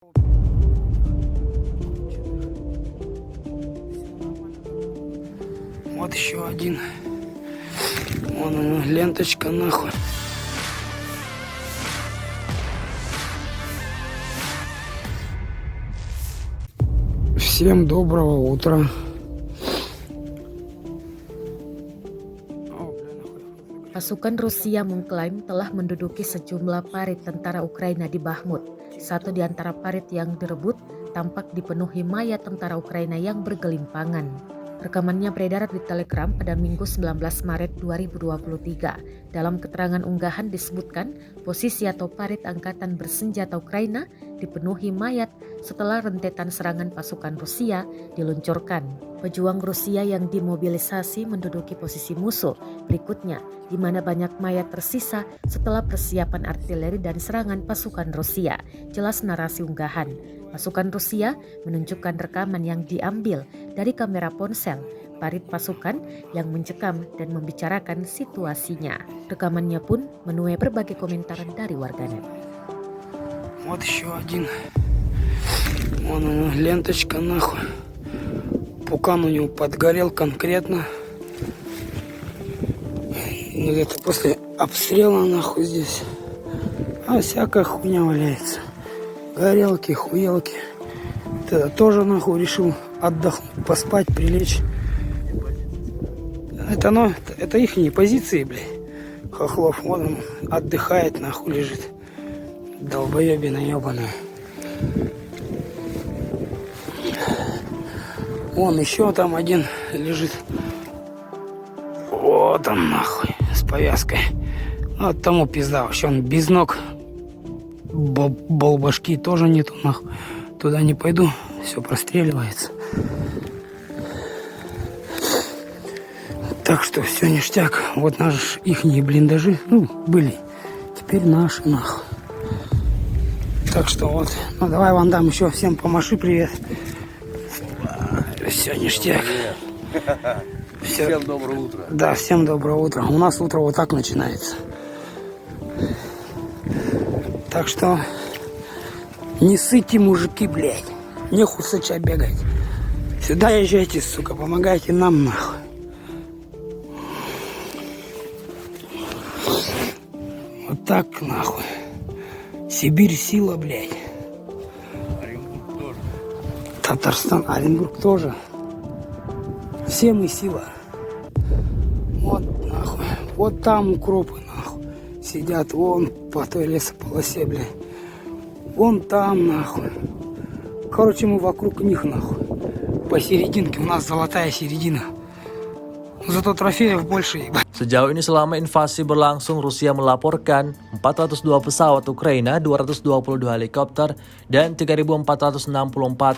Вот еще один. Вон она, ленточка нахуй. Всем доброго утра. Pasukan Rusia mengklaim telah menduduki sejumlah parit tentara Ukraina di Bakhmut. Satu di antara parit yang direbut tampak dipenuhi mayat tentara Ukraina yang bergelimpangan. Rekamannya beredar di Telegram pada Minggu 19 Maret 2023. Dalam keterangan unggahan disebutkan posisi atau parit angkatan bersenjata Ukraina dipenuhi mayat setelah rentetan serangan pasukan Rusia diluncurkan. Pejuang Rusia yang dimobilisasi menduduki posisi musuh berikutnya, di mana banyak mayat tersisa setelah persiapan artileri dan serangan pasukan Rusia. Jelas narasi unggahan. Pasukan Rusia menunjukkan rekaman yang diambil dari kamera ponsel parit pasukan yang mencekam dan membicarakan situasinya. Rekamannya pun menuai berbagai komentar dari warganet. Вот еще один. Вон она, ленточка нахуй. Пукан у него подгорел конкретно. Это после обстрела нахуй здесь. А всякая хуйня валяется. Горелки, хуелки. Это тоже нахуй решил отдохнуть, поспать, прилечь. Это их позиции, блядь. Хохлов, вон он отдыхает, нахуй лежит. Долбоебина ебаная. Вон еще там один лежит. Вот он нахуй, с повязкой. Вот тому пизда, вообще он без ног. Болбашки тоже нету нахуй. Туда не пойду, все простреливается. Так что все ништяк. Вот наши ихние блиндажи, были. Теперь наши нахуй. Так что вот, давай, Ван Дам, еще всем помаши привет. Все ништяк. Всем доброе утро. Да, всем доброе утро. У нас утро вот так начинается. Так что не ссыте, мужики, блядь. Нехуй сыча бегать. Сюда езжайте, сука, помогайте нам, нахуй. Вот так, нахуй. Сибирь сила, блядь. Оренбург тоже. Татарстан, Оренбург тоже. Все мы сила. Вот, нахуй. Вот там укропы, нахуй. Сидят вон по той лесополосе, блядь. Вон там, нахуй. Короче, мы вокруг них, nahul. Посерединке, у нас золотая середина. Зато трофеев больше, ебать. Sejauh ini selama invasi berlangsung, Rusia melaporkan 402 pesawat Ukraina, 222 helikopter, dan 3.464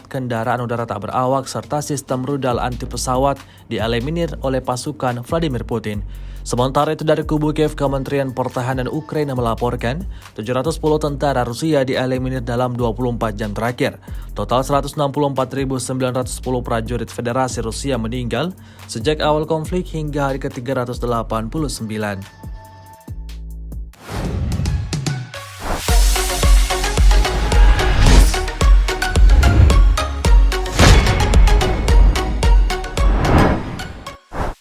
kendaraan udara tak berawak serta sistem rudal anti pesawat dieliminir oleh pasukan Vladimir Putin. Sementara itu dari kubu Kiev, Kementerian Pertahanan Ukraina melaporkan 710 tentara Rusia dieliminir dalam 24 jam terakhir. Total 164.910 prajurit Federasi Rusia meninggal sejak awal konflik hingga hari ke-389.